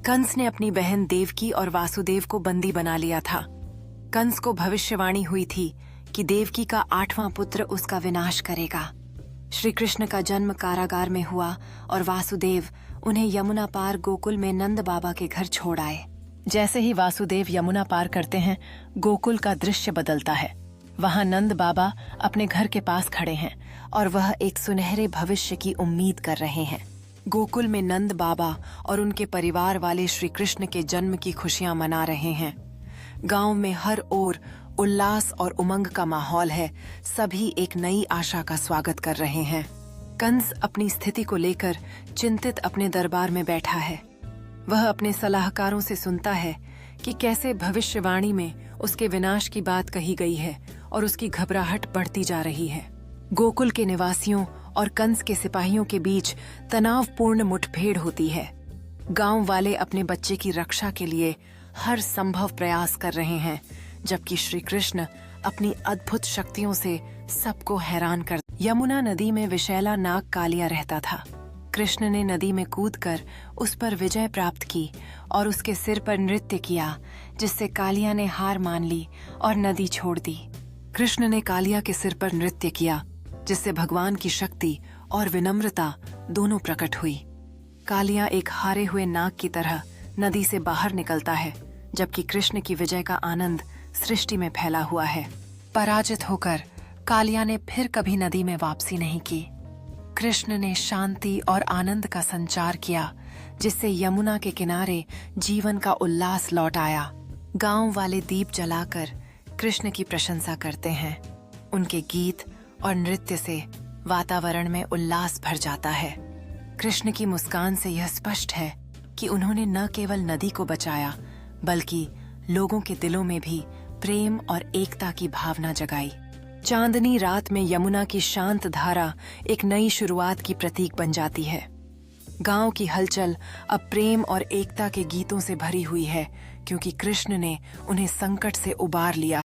कंस ने अपनी बहन देवकी और वासुदेव को बंदी बना लिया था। कंस को भविष्यवाणी हुई थी कि देवकी का 8वां पुत्र उसका विनाश करेगा। श्री कृष्ण का जन्म कारागार में हुआ और वासुदेव उन्हें यमुना पार गोकुल में नंद बाबा के घर छोड़ आए। जैसे ही वासुदेव यमुना पार करते हैं, गोकुल का दृश्य बदलता है। वहां नंद बाबा अपने घर के पास खड़े हैं और वह एक सुनहरे भविष्य की उम्मीद कर रहे हैं। गोकुल में नंद बाबा और उनके परिवार वाले श्री कृष्ण के जन्म की खुशियां मना रहे हैं। गांव में हर ओर उल्लास और उमंग का माहौल है। सभी एक नई आशा का स्वागत कर रहे हैं। कंस अपनी स्थिति को लेकर चिंतित अपने दरबार में बैठा है। वह अपने सलाहकारों से सुनता है कि कैसे भविष्यवाणी में उसके विनाश की बात कही गई है और उसकी घबराहट बढ़ती जा रही है। गोकुल के निवासियों और कंस के सिपाहियों के बीच तनावपूर्ण मुठभेड़ होती है। गांव वाले अपने बच्चे की रक्षा के लिए हर संभव प्रयास कर रहे हैं, जबकि श्री कृष्ण अपनी अद्भुत शक्तियों से सबको हैरान कर। यमुना नदी में विशैला नाग कालिया रहता था। कृष्ण ने नदी में कूदकर उस पर विजय प्राप्त की और उसके सिर पर नृत्य किया, जिससे कालिया ने हार मान ली और नदी छोड़ दी। कृष्ण ने कालिया के सिर पर नृत्य किया, जिससे भगवान की शक्ति और विनम्रता दोनों प्रकट हुई। कालिया एक हारे हुए नाग की तरह नदी से बाहर निकलता है, जबकि कृष्ण की विजय का आनंद सृष्टि में फैला हुआ है। पराजित होकर कालिया ने फिर कभी नदी में वापसी नहीं की। कृष्ण ने शांति और आनंद का संचार किया, जिससे यमुना के किनारे जीवन का उल्लास लौट आया। गांव वाले दीप जलाकर कृष्ण की प्रशंसा करते हैं। उनके गीत और नृत्य से वातावरण में उल्लास भर जाता है। कृष्ण की मुस्कान से यह स्पष्ट है कि उन्होंने न केवल नदी को बचाया, बल्कि लोगों के दिलों में भी प्रेम और एकता की भावना जगाई। चांदनी रात में यमुना की शांत धारा एक नई शुरुआत की प्रतीक बन जाती है। गांव की हलचल अब प्रेम और एकता के गीतों से भरी हुई है, क्योंकि कृष्ण ने उन्हें संकट से उबार लिया।